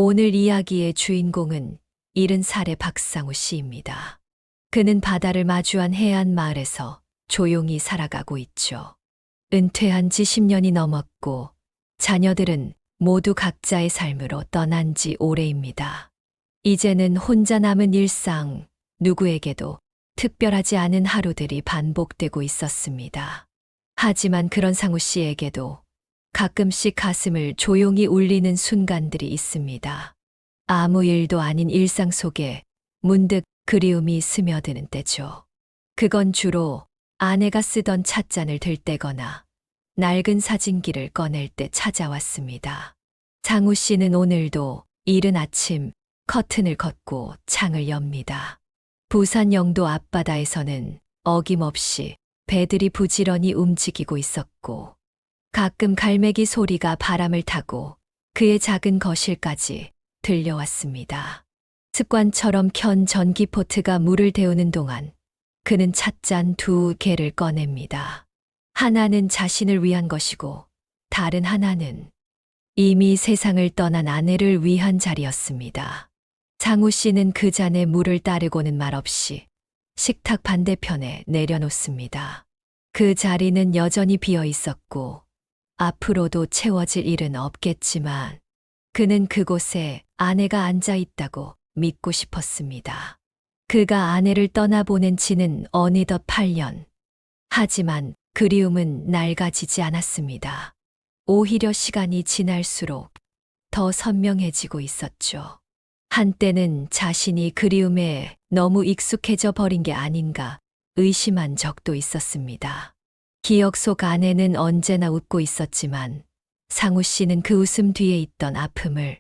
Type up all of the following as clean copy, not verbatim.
오늘 이야기의 주인공은 70살의 박상우 씨입니다. 그는 바다를 마주한 해안 마을에서 조용히 살아가고 있죠. 은퇴한 지 10년이 넘었고 자녀들은 모두 각자의 삶으로 떠난 지 오래입니다. 이제는 혼자 남은 일상, 누구에게도 특별하지 않은 하루들이 반복되고 있었습니다. 하지만 그런 상우 씨에게도 가끔씩 가슴을 조용히 울리는 순간들이 있습니다. 아무 일도 아닌 일상 속에 문득 그리움이 스며드는 때죠. 그건 주로 아내가 쓰던 찻잔을 들 때거나 낡은 사진기를 꺼낼 때 찾아왔습니다. 상우 씨는 오늘도 이른 아침 커튼을 걷고 창을 엽니다. 부산 영도 앞바다에서는 어김없이 배들이 부지런히 움직이고 있었고 가끔 갈매기 소리가 바람을 타고 그의 작은 거실까지 들려왔습니다. 습관처럼 켠 전기포트가 물을 데우는 동안 그는 찻잔 2개를 꺼냅니다. 하나는 자신을 위한 것이고 다른 하나는 이미 세상을 떠난 아내를 위한 자리였습니다. 상우 씨는 그 잔에 물을 따르고는 말없이 식탁 반대편에 내려놓습니다. 그 자리는 여전히 비어 있었고 앞으로도 채워질 일은 없겠지만 그는 그곳에 아내가 앉아 있다고 믿고 싶었습니다. 그가 아내를 떠나보낸 지는 어느덧 8년. 하지만 그리움은 낡아지지 않았습니다. 오히려 시간이 지날수록 더 선명해지고 있었죠. 한때는 자신이 그리움에 너무 익숙해져 버린 게 아닌가 의심한 적도 있었습니다. 기억 속 아내는 언제나 웃고 있었지만 상우 씨는 그 웃음 뒤에 있던 아픔을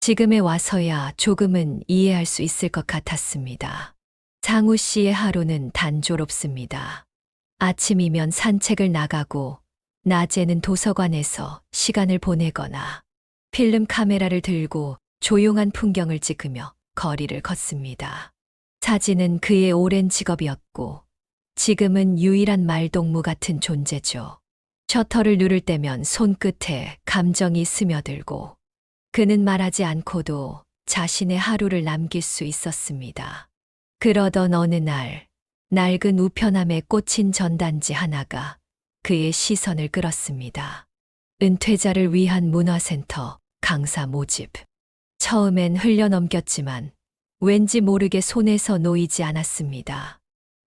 지금에 와서야 조금은 이해할 수 있을 것 같았습니다. 상우 씨의 하루는 단조롭습니다. 아침이면 산책을 나가고 낮에는 도서관에서 시간을 보내거나 필름 카메라를 들고 조용한 풍경을 찍으며 거리를 걷습니다. 사진은 그의 오랜 직업이었고 지금은 유일한 말동무 같은 존재죠. 셔터를 누를 때면 손끝에 감정이 스며들고 그는 말하지 않고도 자신의 하루를 남길 수 있었습니다. 그러던 어느 날 낡은 우편함에 꽂힌 전단지 하나가 그의 시선을 끌었습니다. 은퇴자를 위한 문화센터 강사 모집. 처음엔 흘려넘겼지만 왠지 모르게 손에서 놓이지 않았습니다.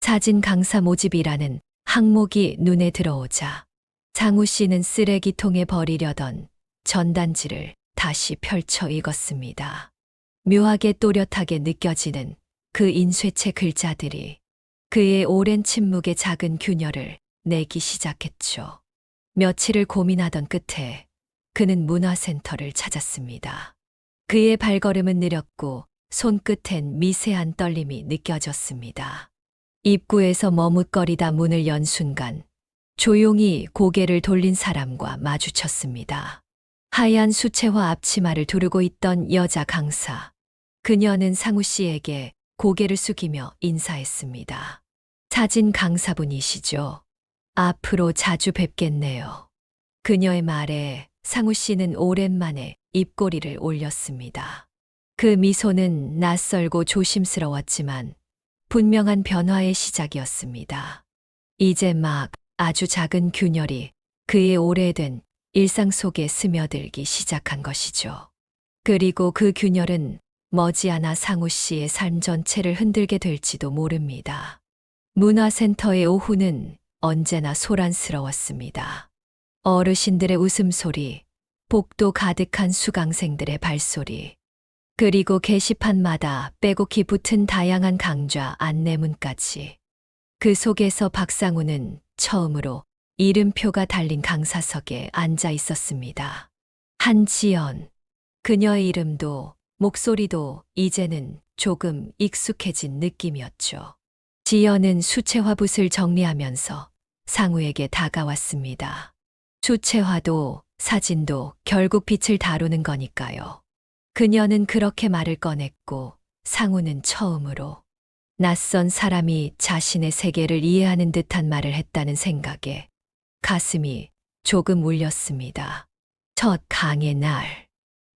사진 강사 모집이라는 항목이 눈에 들어오자 상우 씨는 쓰레기통에 버리려던 전단지를 다시 펼쳐 읽었습니다. 묘하게 또렷하게 느껴지는 그 인쇄체 글자들이 그의 오랜 침묵의 작은 균열을 내기 시작했죠. 며칠을 고민하던 끝에 그는 문화센터를 찾았습니다. 그의 발걸음은 느렸고 손끝엔 미세한 떨림이 느껴졌습니다. 입구에서 머뭇거리다 문을 연 순간 조용히 고개를 돌린 사람과 마주쳤습니다. 하얀 수채화 앞치마를 두르고 있던 여자 강사. 그녀는 상우 씨에게 고개를 숙이며 인사했습니다. 사진 강사분이시죠? 앞으로 자주 뵙겠네요. 그녀의 말에 상우 씨는 오랜만에 입꼬리를 올렸습니다. 그 미소는 낯설고 조심스러웠지만 분명한 변화의 시작이었습니다. 이제 막 아주 작은 균열이 그의 오래된 일상 속에 스며들기 시작한 것이죠. 그리고 그 균열은 머지않아 상우 씨의 삶 전체를 흔들게 될지도 모릅니다. 문화센터의 오후는 언제나 소란스러웠습니다. 어르신들의 웃음소리, 복도 가득한 수강생들의 발소리, 그리고 게시판마다 빼곡히 붙은 다양한 강좌 안내문까지. 그 속에서 박상우는 처음으로 이름표가 달린 강사석에 앉아 있었습니다. 한지연. 그녀의 이름도 목소리도 이제는 조금 익숙해진 느낌이었죠. 지연은 수채화 붓을 정리하면서 상우에게 다가왔습니다. 수채화도 사진도 결국 빛을 다루는 거니까요. 그녀는 그렇게 말을 꺼냈고 상우는 처음으로 낯선 사람이 자신의 세계를 이해하는 듯한 말을 했다는 생각에 가슴이 조금 울렸습니다. 첫 강의 날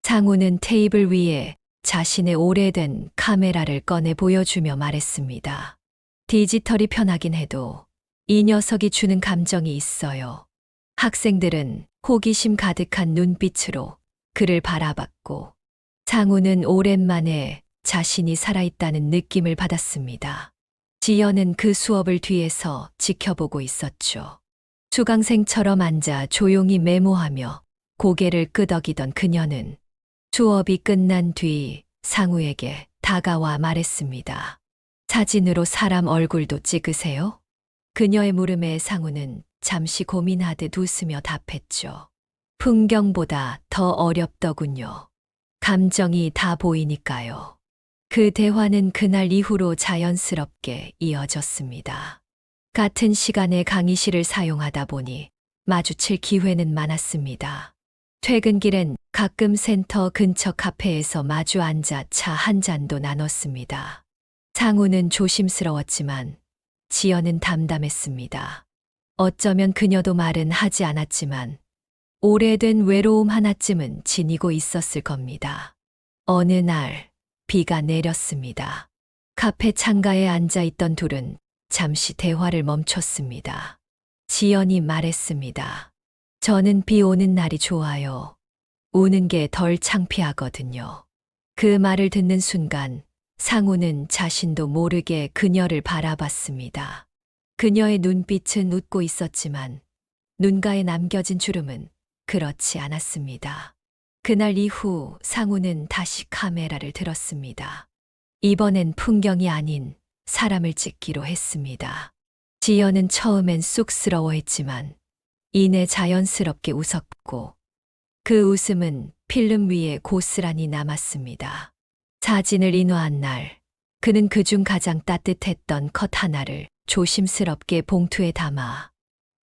상우는 테이블 위에 자신의 오래된 카메라를 꺼내 보여주며 말했습니다. 디지털이 편하긴 해도 이 녀석이 주는 감정이 있어요. 학생들은 호기심 가득한 눈빛으로 그를 바라봤고 상우는 오랜만에 자신이 살아있다는 느낌을 받았습니다. 지연은 그 수업을 뒤에서 지켜보고 있었죠. 수강생처럼 앉아 조용히 메모하며 고개를 끄덕이던 그녀는 수업이 끝난 뒤 상우에게 다가와 말했습니다. 사진으로 사람 얼굴도 찍으세요? 그녀의 물음에 상우는 잠시 고민하듯 웃으며 답했죠. 풍경보다 더 어렵더군요. 감정이 다 보이니까요. 그 대화는 그날 이후로 자연스럽게 이어졌습니다. 같은 시간에 강의실을 사용하다 보니 마주칠 기회는 많았습니다. 퇴근길엔 가끔 센터 근처 카페에서 마주 앉아 차 한 잔도 나눴습니다. 상우는 조심스러웠지만 지연은 담담했습니다. 어쩌면 그녀도 말은 하지 않았지만 오래된 외로움 하나쯤은 지니고 있었을 겁니다. 어느 날 비가 내렸습니다. 카페 창가에 앉아 있던 둘은 잠시 대화를 멈췄습니다. 지연이 말했습니다. 저는 비 오는 날이 좋아요. 우는 게 덜 창피하거든요. 그 말을 듣는 순간 상우는 자신도 모르게 그녀를 바라봤습니다. 그녀의 눈빛은 웃고 있었지만 눈가에 남겨진 주름은 그렇지 않았습니다. 그날 이후 상우는 다시 카메라를 들었습니다. 이번엔 풍경이 아닌 사람을 찍기로 했습니다. 지연은 처음엔 쑥스러워했지만 이내 자연스럽게 웃었고 그 웃음은 필름 위에 고스란히 남았습니다. 사진을 인화한 날 그는 그중 가장 따뜻했던 컷 하나를 조심스럽게 봉투에 담아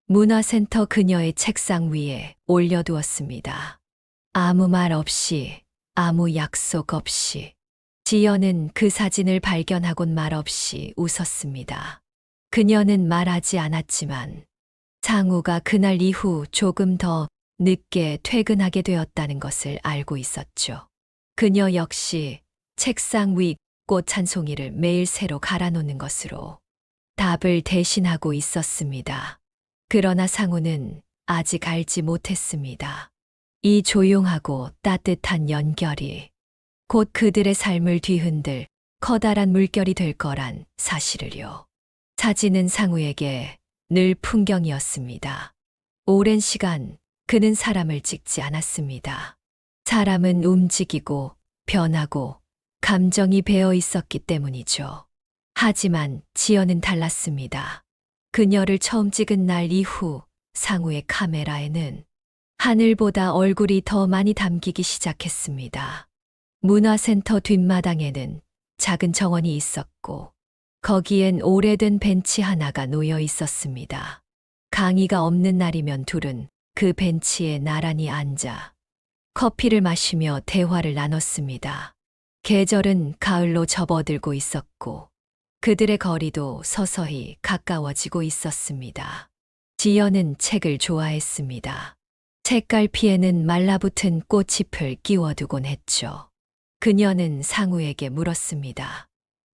문화센터 그녀의 책상 위에 올려두었습니다. 아무 말 없이, 아무 약속 없이. 지연은 그 사진을 발견하곤 말없이 웃었습니다. 그녀는 말하지 않았지만 상우가 그날 이후 조금 더 늦게 퇴근하게 되었다는 것을 알고 있었죠. 그녀 역시 책상 위 꽃 한 송이를 매일 새로 갈아놓는 것으로 답을 대신하고 있었습니다. 그러나 상우는 아직 알지 못했습니다. 이 조용하고 따뜻한 연결이 곧 그들의 삶을 뒤흔들 커다란 물결이 될 거란 사실을요. 사진은 상우에게 늘 풍경이었습니다. 오랜 시간 그는 사람을 찍지 않았습니다. 사람은 움직이고 변하고 감정이 배어 있었기 때문이죠. 하지만 지연은 달랐습니다. 그녀를 처음 찍은 날 이후 상우의 카메라에는 하늘보다 얼굴이 더 많이 담기기 시작했습니다. 문화센터 뒷마당에는 작은 정원이 있었고 거기엔 오래된 벤치 하나가 놓여 있었습니다. 강의가 없는 날이면 둘은 그 벤치에 나란히 앉아 커피를 마시며 대화를 나눴습니다. 계절은 가을로 접어들고 있었고 그들의 거리도 서서히 가까워지고 있었습니다. 지연은 책을 좋아했습니다. 책갈피에는 말라붙은 꽃잎을 끼워두곤 했죠. 그녀는 상우에게 물었습니다.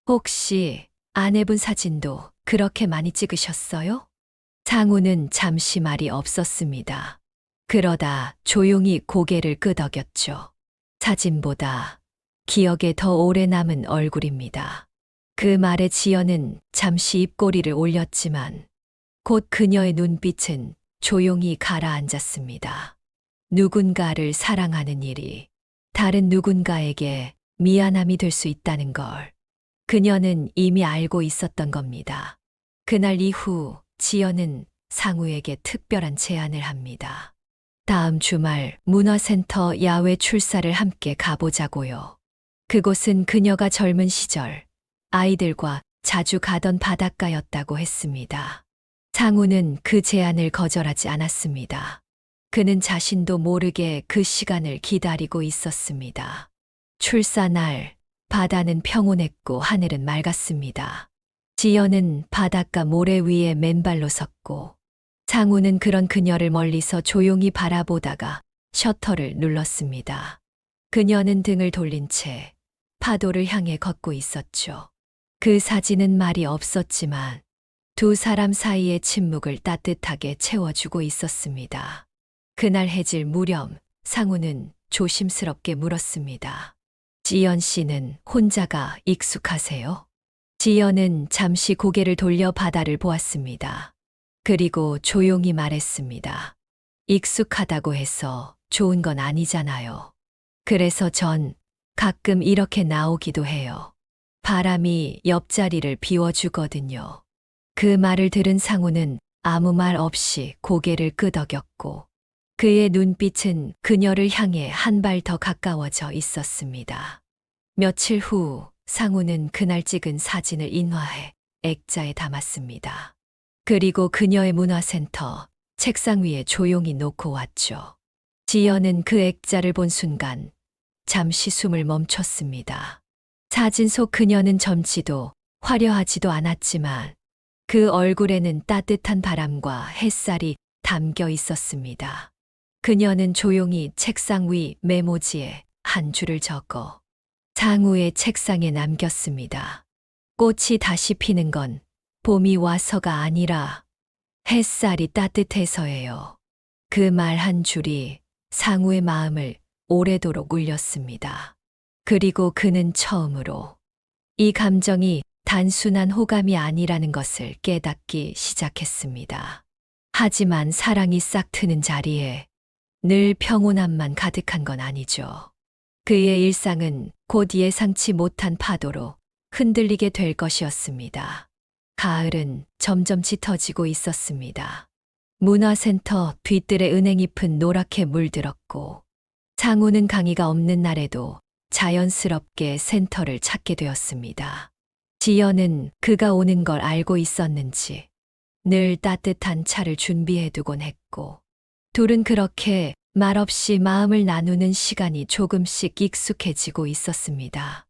혹시 아내분 사진도 그렇게 많이 찍으셨어요? 상우는 잠시 말이 없었습니다. 그러다 조용히 고개를 끄덕였죠. 사진보다 기억에 더 오래 남은 얼굴입니다. 그 말에 지연은 잠시 입꼬리를 올렸지만 곧 그녀의 눈빛은 조용히 가라앉았습니다. 누군가를 사랑하는 일이 다른 누군가에게 미안함이 될 수 있다는 걸 그녀는 이미 알고 있었던 겁니다. 그날 이후 지연은 상우에게 특별한 제안을 합니다. 다음 주말 문화센터 야외 출사를 함께 가보자고요. 그곳은 그녀가 젊은 시절 아이들과 자주 가던 바닷가였다고 했습니다. 상우는 그 제안을 거절하지 않았습니다. 그는 자신도 모르게 그 시간을 기다리고 있었습니다. 출사 날 바다는 평온했고 하늘은 맑았습니다. 지연은 바닷가 모래 위에 맨발로 섰고 상우는 그런 그녀를 멀리서 조용히 바라보다가 셔터를 눌렀습니다. 그녀는 등을 돌린 채 파도를 향해 걷고 있었죠. 그 사진은 말이 없었지만 두 사람 사이의 침묵을 따뜻하게 채워주고 있었습니다. 그날 해질 무렵 상우는 조심스럽게 물었습니다. 지연 씨는 혼자가 익숙하세요? 지연은 잠시 고개를 돌려 바다를 보았습니다. 그리고 조용히 말했습니다. 익숙하다고 해서 좋은 건 아니잖아요. 그래서 전 가끔 이렇게 나오기도 해요. 바람이 옆자리를 비워주거든요. 그 말을 들은 상우는 아무 말 없이 고개를 끄덕였고 그의 눈빛은 그녀를 향해 한 발 더 가까워져 있었습니다. 며칠 후 상우는 그날 찍은 사진을 인화해 액자에 담았습니다. 그리고 그녀의 문화센터 책상 위에 조용히 놓고 왔죠. 지연은 그 액자를 본 순간 잠시 숨을 멈췄습니다. 사진 속 그녀는 젊지도 화려하지도 않았지만 그 얼굴에는 따뜻한 바람과 햇살이 담겨 있었습니다. 그녀는 조용히 책상 위 메모지에 한 줄을 적어 상우의 책상에 남겼습니다. 꽃이 다시 피는 건 봄이 와서가 아니라 햇살이 따뜻해서예요. 그 말 한 줄이 상우의 마음을 오래도록 울렸습니다. 그리고 그는 처음으로 이 감정이 단순한 호감이 아니라는 것을 깨닫기 시작했습니다. 하지만 사랑이 싹 트는 자리에 늘 평온함만 가득한 건 아니죠. 그의 일상은 곧 예상치 못한 파도로 흔들리게 될 것이었습니다. 가을은 점점 짙어지고 있었습니다. 문화센터 뒤뜰에 은행잎은 노랗게 물들었고 상우는 강의가 없는 날에도 자연스럽게 센터를 찾게 되었습니다. 지연은 그가 오는 걸 알고 있었는지 늘 따뜻한 차를 준비해두곤 했고 둘은 그렇게 말없이 마음을 나누는 시간이 조금씩 익숙해지고 있었습니다.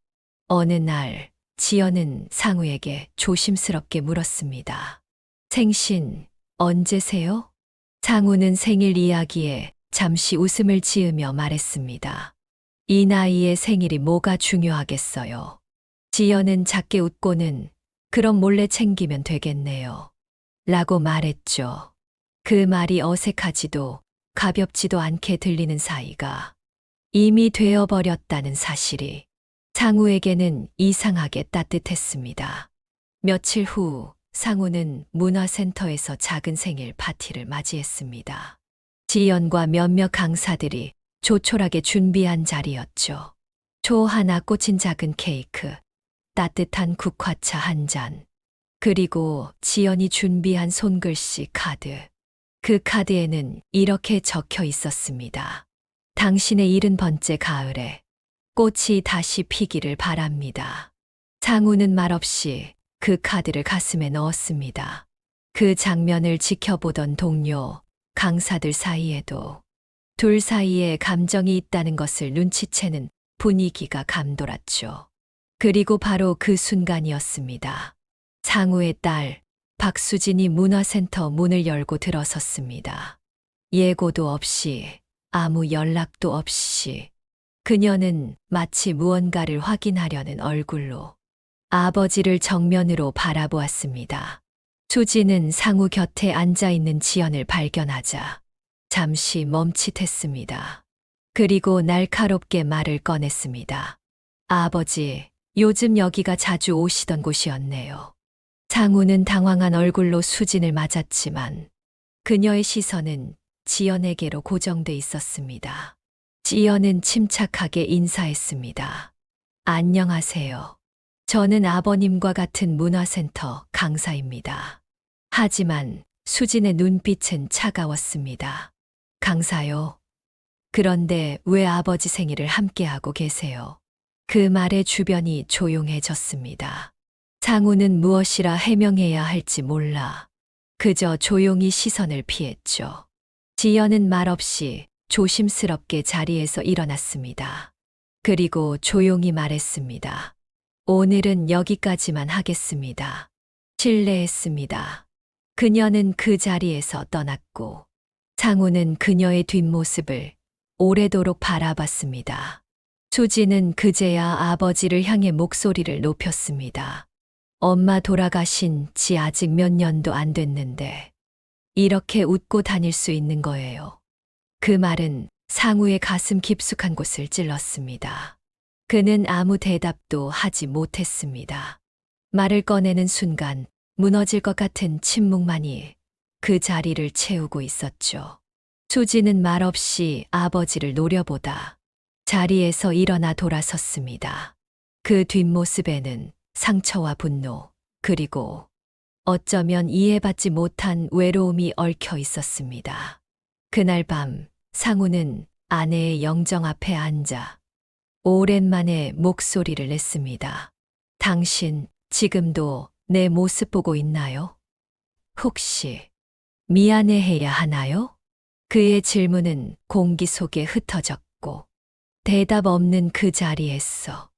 어느 날 지연은 상우에게 조심스럽게 물었습니다. 생신 언제세요? 상우는 생일 이야기에 잠시 웃음을 지으며 말했습니다. 이 나이에 생일이 뭐가 중요하겠어요. 지연은 작게 웃고는 그럼 몰래 챙기면 되겠네요. 라고 말했죠. 그 말이 어색하지도 가볍지도 않게 들리는 사이가 이미 되어버렸다는 사실이 상우에게는 이상하게 따뜻했습니다. 며칠 후 상우는 문화센터에서 작은 생일 파티를 맞이했습니다. 지연과 몇몇 강사들이 조촐하게 준비한 자리였죠. 초 하나 꽂힌 작은 케이크, 따뜻한 국화차 한 잔, 그리고 지연이 준비한 손글씨 카드. 그 카드에는 이렇게 적혀 있었습니다. 당신의 70번째 가을에 꽃이 다시 피기를 바랍니다. 상우는 말없이 그 카드를 가슴에 넣었습니다. 그 장면을 지켜보던 동료, 강사들 사이에도 둘 사이에 감정이 있다는 것을 눈치채는 분위기가 감돌았죠. 그리고 바로 그 순간이었습니다. 상우의 딸, 박수진이 문화센터 문을 열고 들어섰습니다. 예고도 없이, 아무 연락도 없이, 그녀는 마치 무언가를 확인하려는 얼굴로 아버지를 정면으로 바라보았습니다. 수지는 상우 곁에 앉아있는 지연을 발견하자 잠시 멈칫했습니다. 그리고 날카롭게 말을 꺼냈습니다. 아버지, 요즘 여기가 자주 오시던 곳이었네요. 상우는 당황한 얼굴로 수진을 맞았지만 그녀의 시선은 지연에게로 고정돼 있었습니다. 지연은 침착하게 인사했습니다. 안녕하세요. 저는 아버님과 같은 문화센터 강사입니다. 하지만 수진의 눈빛은 차가웠습니다. 강사요. 그런데 왜 아버지 생일을 함께하고 계세요? 그 말에 주변이 조용해졌습니다. 상우는 무엇이라 해명해야 할지 몰라 그저 조용히 시선을 피했죠. 지연은 말없이 조심스럽게 자리에서 일어났습니다. 그리고 조용히 말했습니다. 오늘은 여기까지만 하겠습니다. 실례했습니다. 그녀는 그 자리에서 떠났고 상우는 그녀의 뒷모습을 오래도록 바라봤습니다. 수지는 그제야 아버지를 향해 목소리를 높였습니다. 엄마 돌아가신 지 아직 몇 년도 안 됐는데 이렇게 웃고 다닐 수 있는 거예요. 그 말은 상우의 가슴 깊숙한 곳을 찔렀습니다. 그는 아무 대답도 하지 못했습니다. 말을 꺼내는 순간 무너질 것 같은 침묵만이 그 자리를 채우고 있었죠. 수지는 말없이 아버지를 노려보다 자리에서 일어나 돌아섰습니다. 그 뒷모습에는 상처와 분노, 그리고 어쩌면 이해받지 못한 외로움이 얽혀 있었습니다. 그날 밤 상우는 아내의 영정 앞에 앉아 오랜만에 목소리를 냈습니다. 당신 지금도 내 모습 보고 있나요? 혹시 미안해해야 하나요? 그의 질문은 공기 속에 흩어졌고 대답 없는 그 자리에서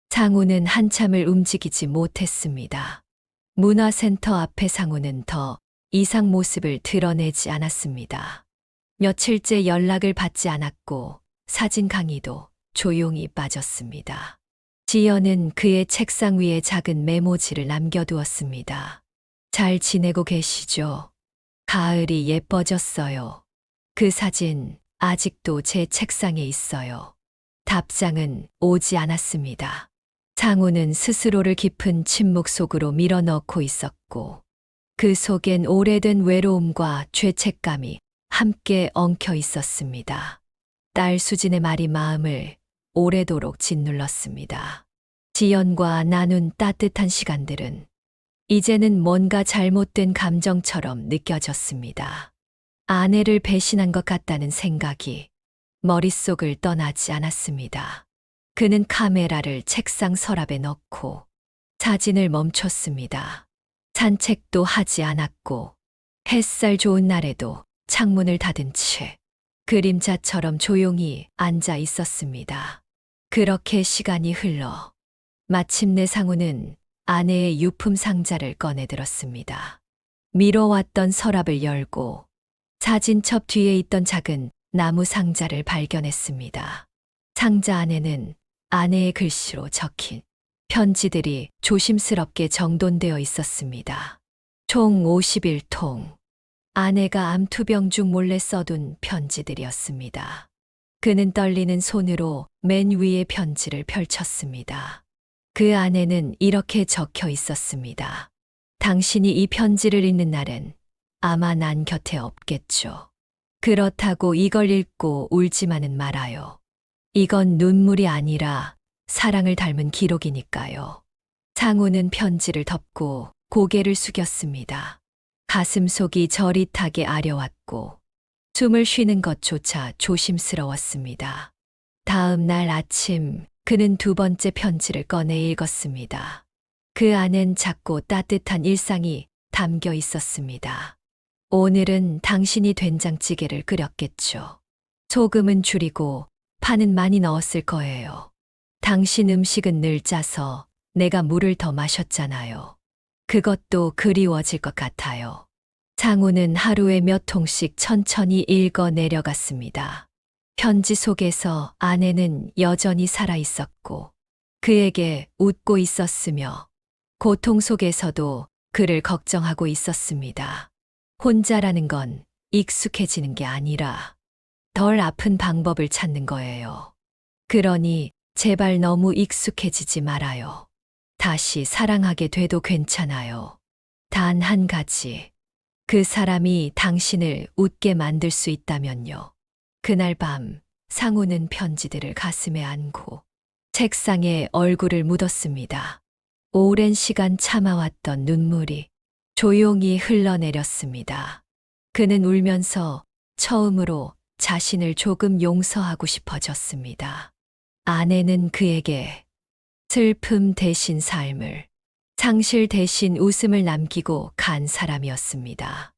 상우는 한참을 움직이지 못했습니다. 문화센터 앞에 상우는 더 이상 모습을 드러내지 않았습니다. 며칠째 연락을 받지 않았고 사진 강의도 조용히 빠졌습니다. 지연은 그의 책상 위에 작은 메모지를 남겨두었습니다. 잘 지내고 계시죠? 가을이 예뻐졌어요. 그 사진 아직도 제 책상에 있어요. 답장은 오지 않았습니다. 상우는 스스로를 깊은 침묵 속으로 밀어넣고 있었고 그 속엔 오래된 외로움과 죄책감이 함께 엉켜 있었습니다. 딸 수진의 말이 마음을 오래도록 짓눌렀습니다. 지연과 나눈 따뜻한 시간들은 이제는 뭔가 잘못된 감정처럼 느껴졌습니다. 아내를 배신한 것 같다는 생각이 머릿속을 떠나지 않았습니다. 그는 카메라를 책상 서랍에 넣고 사진을 멈췄습니다. 산책도 하지 않았고 햇살 좋은 날에도 창문을 닫은 채 그림자처럼 조용히 앉아 있었습니다. 그렇게 시간이 흘러 마침내 상우는 아내의 유품 상자를 꺼내들었습니다. 미뤄왔던 서랍을 열고 사진첩 뒤에 있던 작은 나무 상자를 발견했습니다. 상자 안에는 아내의 글씨로 적힌 편지들이 조심스럽게 정돈되어 있었습니다. 총 51통. 아내가 암투병 중 몰래 써둔 편지들이었습니다. 그는 떨리는 손으로 맨 위에 편지를 펼쳤습니다. 그 안에는 이렇게 적혀 있었습니다. 당신이 이 편지를 읽는 날엔 아마 난 곁에 없겠죠. 그렇다고 이걸 읽고 울지만은 말아요. 이건 눈물이 아니라 사랑을 닮은 기록이니까요. 상우는 편지를 덮고 고개를 숙였습니다. 가슴속이 저릿하게 아려왔고 숨을 쉬는 것조차 조심스러웠습니다. 다음 날 아침 그는 두 번째 편지를 꺼내 읽었습니다. 그 안엔 작고 따뜻한 일상이 담겨 있었습니다. 오늘은 당신이 된장찌개를 끓였겠죠. 소금은 줄이고 파는 많이 넣었을 거예요. 당신 음식은 늘 짜서 내가 물을 더 마셨잖아요. 그것도 그리워질 것 같아요. 상우는 하루에 몇 통씩 천천히 읽어 내려갔습니다. 편지 속에서 아내는 여전히 살아 있었고 그에게 웃고 있었으며 고통 속에서도 그를 걱정하고 있었습니다. 혼자라는 건 익숙해지는 게 아니라 덜 아픈 방법을 찾는 거예요. 그러니 제발 너무 익숙해지지 말아요. 다시 사랑하게 돼도 괜찮아요. 단 한 가지. 그 사람이 당신을 웃게 만들 수 있다면요. 그날 밤 상우는 편지들을 가슴에 안고 책상에 얼굴을 묻었습니다. 오랜 시간 참아왔던 눈물이 조용히 흘러내렸습니다. 그는 울면서 처음으로 자신을 조금 용서하고 싶어졌습니다. 아내는 그에게 슬픔 대신 삶을, 상실 대신 웃음을 남기고 간 사람이었습니다.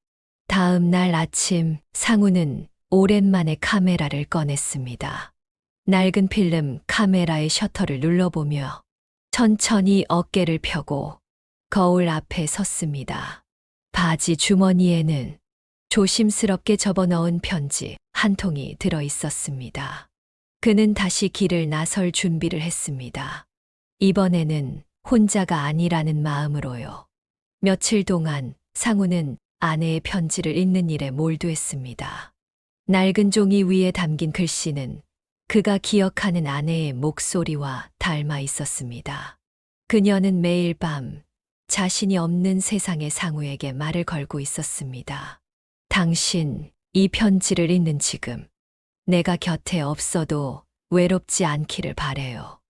다음 날 아침 상우는 오랜만에 카메라를 꺼냈습니다. 낡은 필름 카메라의 셔터를 눌러보며 천천히 어깨를 펴고 거울 앞에 섰습니다. 바지 주머니에는 조심스럽게 접어넣은 편지 한 통이 들어 있었습니다. 그는 다시 길을 나설 준비를 했습니다. 이번에는 혼자가 아니라는 마음으로요. 며칠 동안 상우는 아내의 편지를 읽는 일에 몰두했습니다. 낡은 종이 위에 담긴 글씨는 그가 기억하는 아내의 목소리와 닮아 있었습니다. 그녀는 매일 밤 자신이 없는 세상의 상우에게 말을 걸고 있었습니다. 당신, 이 편지를 읽는 지금 내가 곁에 없어도 외롭지 않기를 바래요.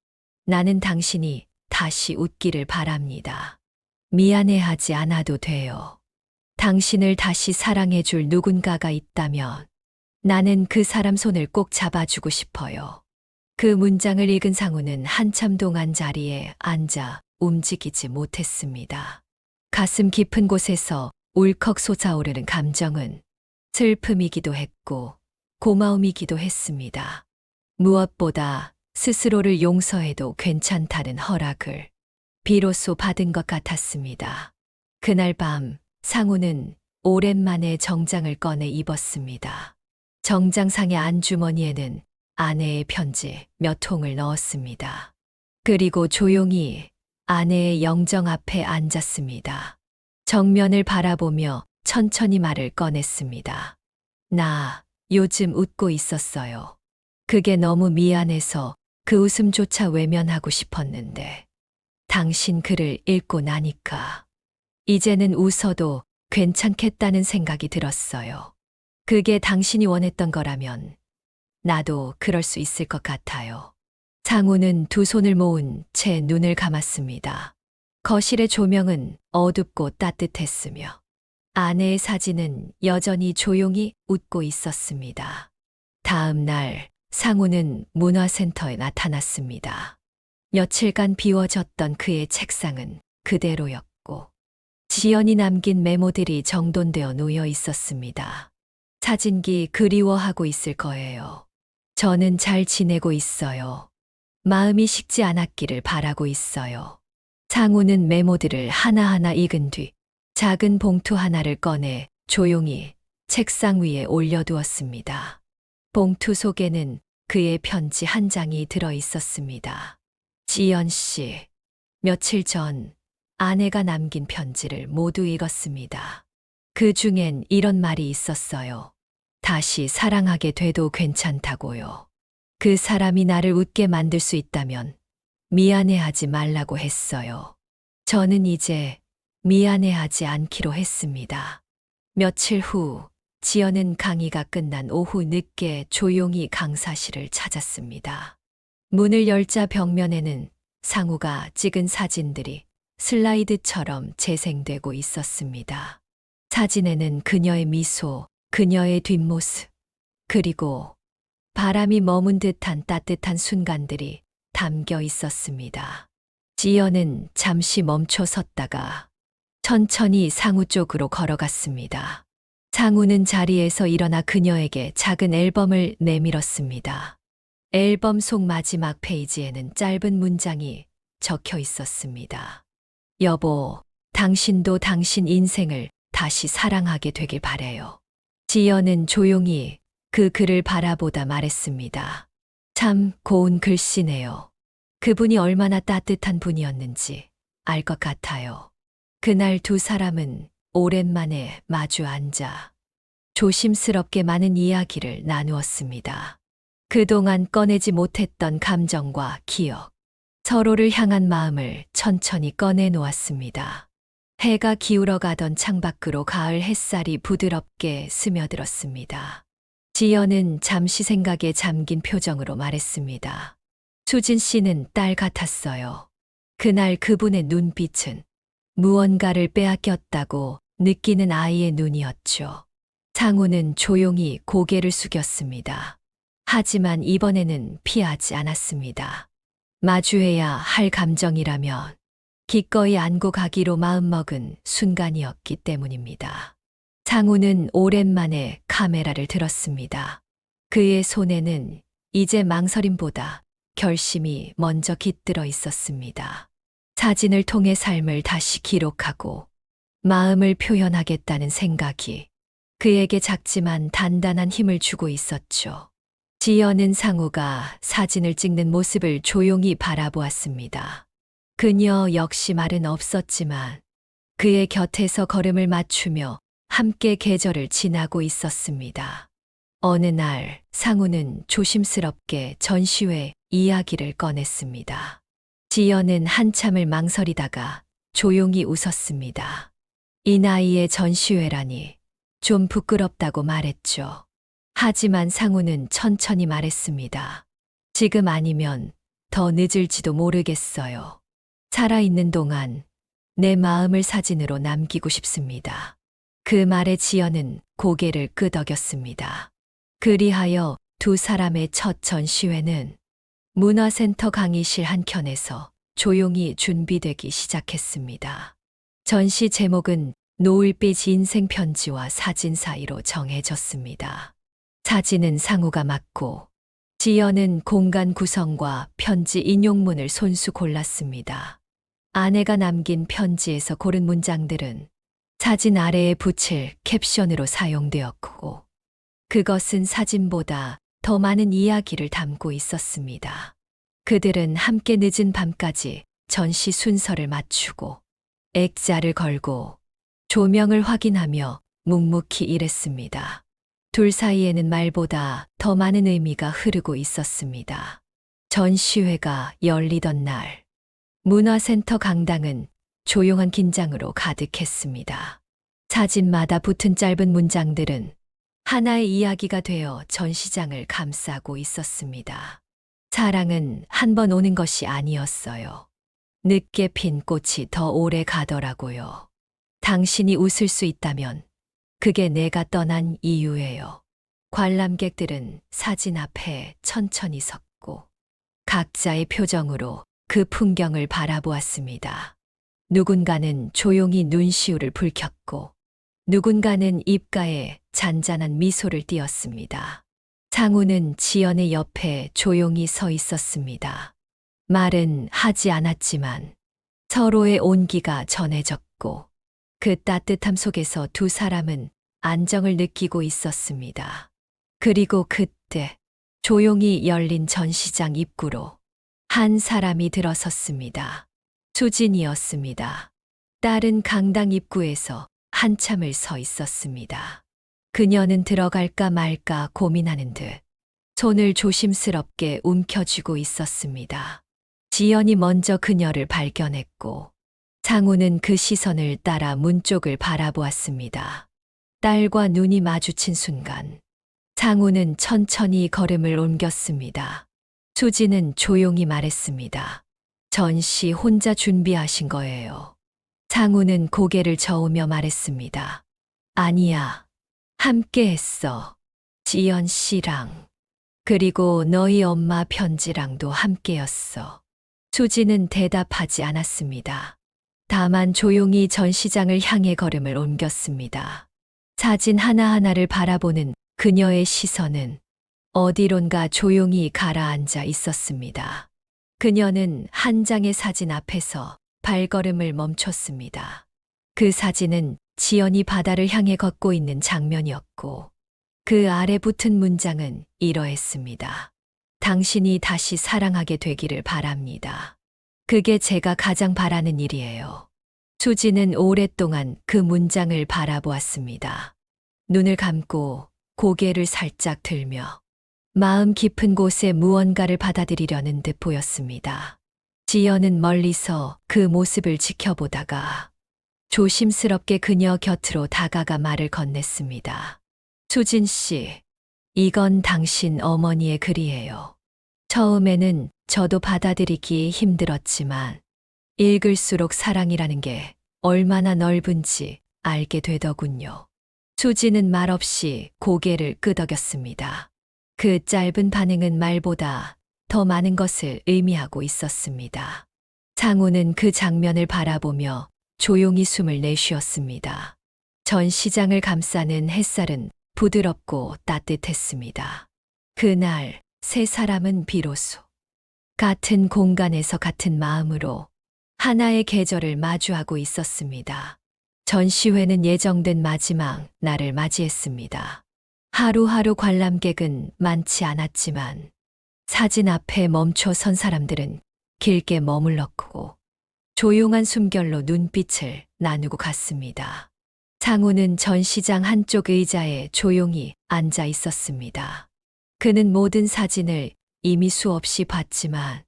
나는 당신이 다시 웃기를 바랍니다. 미안해하지 않아도 돼요. 당신을 다시 사랑해줄 누군가가 있다면 나는 그 사람 손을 꼭 잡아주고 싶어요. 그 문장을 읽은 상우는 한참 동안 자리에 앉아 움직이지 못했습니다. 가슴 깊은 곳에서 울컥 솟아오르는 감정은 슬픔이기도 했고 고마움이기도 했습니다. 무엇보다 스스로를 용서해도 괜찮다는 허락을 비로소 받은 것 같았습니다. 그날 밤 상우는 오랜만에 정장을 꺼내 입었습니다. 정장상의 안주머니에는 아내의 편지 몇 통을 넣었습니다. 그리고 조용히 아내의 영정 앞에 앉았습니다. 정면을 바라보며 천천히 말을 꺼냈습니다. 나 요즘 웃고 있었어요. 그게 너무 미안해서 그 웃음조차 외면하고 싶었는데 당신 글을 읽고 나니까 이제는 웃어도 괜찮겠다는 생각이 들었어요. 그게 당신이 원했던 거라면 나도 그럴 수 있을 것 같아요. 상우는 두 손을 모은 채 눈을 감았습니다. 거실의 조명은 어둡고 따뜻했으며 아내의 사진은 여전히 조용히 웃고 있었습니다. 다음 날 상우는 문화센터에 나타났습니다. 며칠간 비워졌던 그의 책상은 그대로였고 지연이 남긴 메모들이 정돈되어 놓여 있었습니다. 사진기 그리워하고 있을 거예요. 저는 잘 지내고 있어요. 마음이 식지 않았기를 바라고 있어요. 상우는 메모들을 하나하나 읽은 뒤 작은 봉투 하나를 꺼내 조용히 책상 위에 올려두었습니다. 봉투 속에는 그의 편지 한 장이 들어 있었습니다. 지연 씨, 며칠 전 아내가 남긴 편지를 모두 읽었습니다. 그 중엔 이런 말이 있었어요. 다시 사랑하게 돼도 괜찮다고요. 그 사람이 나를 웃게 만들 수 있다면 미안해하지 말라고 했어요. 저는 이제 미안해하지 않기로 했습니다. 며칠 후 지연은 강의가 끝난 오후 늦게 조용히 강사실을 찾았습니다. 문을 열자 벽면에는 상우가 찍은 사진들이 슬라이드처럼 재생되고 있었습니다. 사진에는 그녀의 미소, 그녀의 뒷모습, 그리고 바람이 머문 듯한 따뜻한 순간들이 담겨 있었습니다. 지연은 잠시 멈춰 섰다가 천천히 상우 쪽으로 걸어갔습니다. 상우는 자리에서 일어나 그녀에게 작은 앨범을 내밀었습니다. 앨범 속 마지막 페이지에는 짧은 문장이 적혀 있었습니다. 여보, 당신도 당신 인생을 다시 사랑하게 되길 바래요. 지연은 조용히 그 글을 바라보다 말했습니다. 참 고운 글씨네요. 그분이 얼마나 따뜻한 분이었는지 알 것 같아요. 그날 두 사람은 오랜만에 마주 앉아 조심스럽게 많은 이야기를 나누었습니다. 그동안 꺼내지 못했던 감정과 기억, 서로를 향한 마음을 천천히 꺼내 놓았습니다. 해가 기울어 가던 창밖으로 가을 햇살이 부드럽게 스며들었습니다. 지연은 잠시 생각에 잠긴 표정으로 말했습니다. 수진 씨는 딸 같았어요. 그날 그분의 눈빛은 무언가를 빼앗겼다고 느끼는 아이의 눈이었죠. 상우는 조용히 고개를 숙였습니다. 하지만 이번에는 피하지 않았습니다. 마주해야 할 감정이라면 기꺼이 안고 가기로 마음먹은 순간이었기 때문입니다. 상우는 오랜만에 카메라를 들었습니다. 그의 손에는 이제 망설임보다 결심이 먼저 깃들어 있었습니다. 사진을 통해 삶을 다시 기록하고 마음을 표현하겠다는 생각이 그에게 작지만 단단한 힘을 주고 있었죠. 지연은 상우가 사진을 찍는 모습을 조용히 바라보았습니다. 그녀 역시 말은 없었지만 그의 곁에서 걸음을 맞추며 함께 계절을 지나고 있었습니다. 어느 날 상우는 조심스럽게 전시회 이야기를 꺼냈습니다. 지연은 한참을 망설이다가 조용히 웃었습니다. 이 나이에 전시회라니 좀 부끄럽다고 말했죠. 하지만 상우는 천천히 말했습니다. 지금 아니면 더 늦을지도 모르겠어요. 살아있는 동안 내 마음을 사진으로 남기고 싶습니다. 그 말에 지연은 고개를 끄덕였습니다. 그리하여 두 사람의 첫 전시회는 문화센터 강의실 한켠에서 조용히 준비되기 시작했습니다. 전시 제목은 노을빛 인생 편지와 사진 사이로 정해졌습니다. 사진은 상우가 맡고 지연은 공간 구성과 편지 인용문을 손수 골랐습니다. 아내가 남긴 편지에서 고른 문장들은 사진 아래에 붙일 캡션으로 사용되었고 그것은 사진보다 더 많은 이야기를 담고 있었습니다. 그들은 함께 늦은 밤까지 전시 순서를 맞추고 액자를 걸고 조명을 확인하며 묵묵히 일했습니다. 둘 사이에는 말보다 더 많은 의미가 흐르고 있었습니다. 전시회가 열리던 날, 문화센터 강당은 조용한 긴장으로 가득했습니다. 사진마다 붙은 짧은 문장들은 하나의 이야기가 되어 전시장을 감싸고 있었습니다. 사랑은 한 번 오는 것이 아니었어요. 늦게 핀 꽃이 더 오래 가더라고요. 당신이 웃을 수 있다면 그게 내가 떠난 이유예요. 관람객들은 사진 앞에 천천히 섰고 각자의 표정으로 그 풍경을 바라보았습니다. 누군가는 조용히 눈시울을 붉혔고 누군가는 입가에 잔잔한 미소를 띄었습니다. 상우는 지연의 옆에 조용히 서 있었습니다. 말은 하지 않았지만 서로의 온기가 전해졌고 그 따뜻함 속에서 두 사람은 안정을 느끼고 있었습니다. 그리고 그때 조용히 열린 전시장 입구로 한 사람이 들어섰습니다. 수진이었습니다. 딸은 강당 입구에서 한참을 서 있었습니다. 그녀는 들어갈까 말까 고민하는 듯 손을 조심스럽게 움켜쥐고 있었습니다. 지연이 먼저 그녀를 발견했고 상우는 그 시선을 따라 문 쪽을 바라보았습니다. 딸과 눈이 마주친 순간 상우는 천천히 걸음을 옮겼습니다. 수지는 조용히 말했습니다. 전시 혼자 준비하신 거예요. 상우는 고개를 저으며 말했습니다. 아니야. 함께 했어. 지연 씨랑. 그리고 너희 엄마 편지랑도 함께였어. 수지는 대답하지 않았습니다. 다만 조용히 전시장을 향해 걸음을 옮겼습니다. 사진 하나하나를 바라보는 그녀의 시선은 어디론가 조용히 가라앉아 있었습니다. 그녀는 한 장의 사진 앞에서 발걸음을 멈췄습니다. 그 사진은 지연이 바다를 향해 걷고 있는 장면이었고 그 아래 붙은 문장은 이러했습니다. 당신이 다시 사랑하게 되기를 바랍니다. 그게 제가 가장 바라는 일이에요. 수지는 오랫동안 그 문장을 바라보았습니다. 눈을 감고 고개를 살짝 들며 마음 깊은 곳에 무언가를 받아들이려는 듯 보였습니다. 지연은 멀리서 그 모습을 지켜보다가 조심스럽게 그녀 곁으로 다가가 말을 건넸습니다. 수진 씨, 이건 당신 어머니의 글이에요. 처음에는 저도 받아들이기 힘들었지만 읽을수록 사랑이라는 게 얼마나 넓은지 알게 되더군요. 수지는 말없이 고개를 끄덕였습니다. 그 짧은 반응은 말보다 더 많은 것을 의미하고 있었습니다. 상우는 그 장면을 바라보며 조용히 숨을 내쉬었습니다. 전시장을 감싸는 햇살은 부드럽고 따뜻했습니다. 그날 세 사람은 비로소 같은 공간에서 같은 마음으로 하나의 계절을 마주하고 있었습니다. 전시회는 예정된 마지막 날을 맞이했습니다. 하루하루 관람객은 많지 않았지만 사진 앞에 멈춰 선 사람들은 길게 머물렀고 조용한 숨결로 눈빛을 나누고 갔습니다. 상우는 전시장 한쪽 의자에 조용히 앉아 있었습니다. 그는 모든 사진을 이미 수없이 봤지만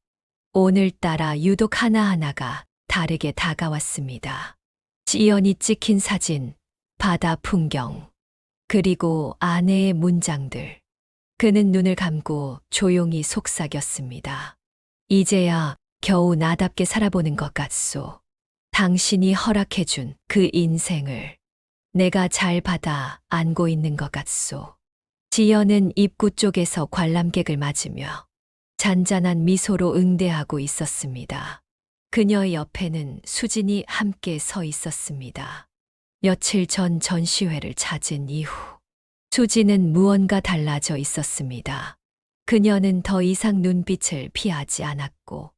오늘따라 유독 하나하나가 다르게 다가왔습니다. 지연이 찍힌 사진, 바다 풍경, 그리고 아내의 문장들. 그는 눈을 감고 조용히 속삭였습니다. 이제야 겨우 나답게 살아보는 것 같소. 당신이 허락해준 그 인생을 내가 잘 받아 안고 있는 것 같소. 지연은 입구 쪽에서 관람객을 맞으며 잔잔한 미소로 응대하고 있었습니다. 그녀의 옆에는 수진이 함께 서 있었습니다. 며칠 전 전시회를 찾은 이후 수진은 무언가 달라져 있었습니다. 그녀는 더 이상 눈빛을 피하지 않았고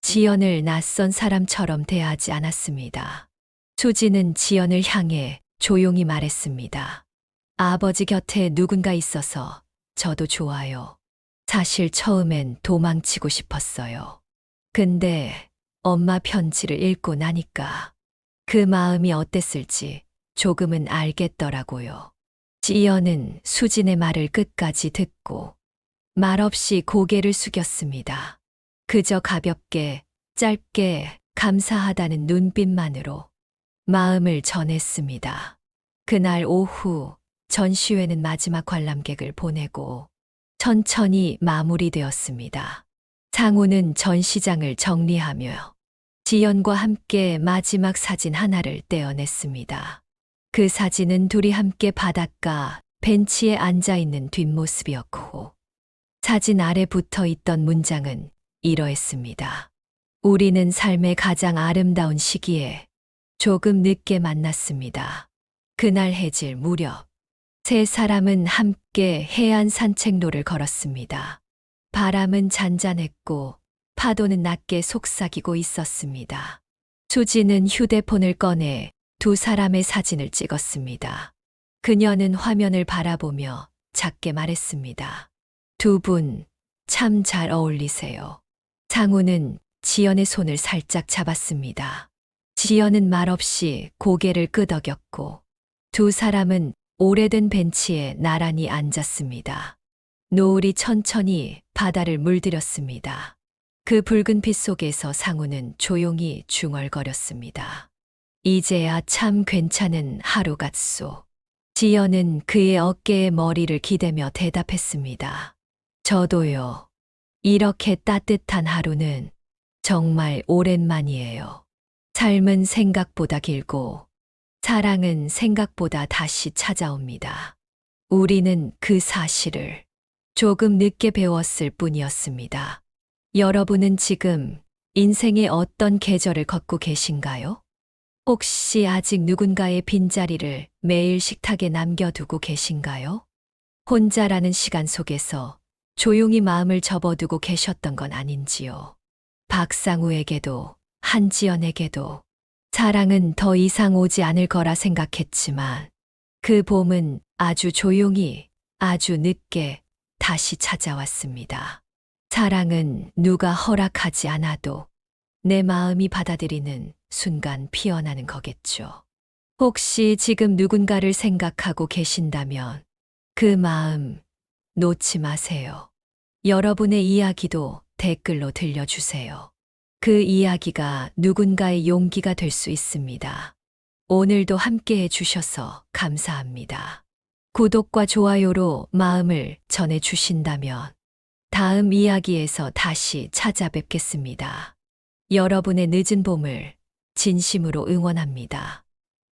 지연을 낯선 사람처럼 대하지 않았습니다. 수진은 지연을 향해 조용히 말했습니다. 아버지 곁에 누군가 있어서 저도 좋아요. 사실 처음엔 도망치고 싶었어요. 근데 엄마 편지를 읽고 나니까 그 마음이 어땠을지 조금은 알겠더라고요. 지연은 수진의 말을 끝까지 듣고 말없이 고개를 숙였습니다. 그저 가볍게, 짧게 감사하다는 눈빛만으로 마음을 전했습니다. 그날 오후 전시회는 마지막 관람객을 보내고 천천히 마무리되었습니다. 상우는 전시장을 정리하며 지연과 함께 마지막 사진 하나를 떼어냈습니다. 그 사진은 둘이 함께 바닷가 벤치에 앉아 있는 뒷모습이었고 사진 아래 붙어 있던 문장은 이러했습니다. 우리는 삶의 가장 아름다운 시기에 조금 늦게 만났습니다. 그날 해질 무렵 세 사람은 함께 해안 산책로를 걸었습니다. 바람은 잔잔했고 파도는 낮게 속삭이고 있었습니다. 수지는 휴대폰을 꺼내 두 사람의 사진을 찍었습니다. 그녀는 화면을 바라보며 작게 말했습니다. 두 분 참 잘 어울리세요. 상우는 지연의 손을 살짝 잡았습니다. 지연은 말없이 고개를 끄덕였고 두 사람은 오래된 벤치에 나란히 앉았습니다. 노을이 천천히 바다를 물들였습니다. 그 붉은 빛 속에서 상우는 조용히 중얼거렸습니다. 이제야 참 괜찮은 하루 같소. 지연은 그의 어깨에 머리를 기대며 대답했습니다. 저도요. 이렇게 따뜻한 하루는 정말 오랜만이에요. 삶은 생각보다 길고 사랑은 생각보다 다시 찾아옵니다. 우리는 그 사실을 조금 늦게 배웠을 뿐이었습니다. 여러분은 지금 인생의 어떤 계절을 걷고 계신가요? 혹시 아직 누군가의 빈자리를 매일 식탁에 남겨두고 계신가요? 혼자라는 시간 속에서 조용히 마음을 접어두고 계셨던 건 아닌지요? 박상우에게도 한지연에게도 사랑은 더 이상 오지 않을 거라 생각했지만 그 봄은 아주 조용히 아주 늦게 다시 찾아왔습니다. 사랑은 누가 허락하지 않아도 내 마음이 받아들이는 순간 피어나는 거겠죠. 혹시 지금 누군가를 생각하고 계신다면 그 마음 놓지 마세요. 여러분의 이야기도 댓글로 들려주세요. 그 이야기가 누군가의 용기가 될 수 있습니다. 오늘도 함께 해주셔서 감사합니다. 구독과 좋아요로 마음을 전해주신다면 다음 이야기에서 다시 찾아뵙겠습니다. 여러분의 늦은 봄을 진심으로 응원합니다.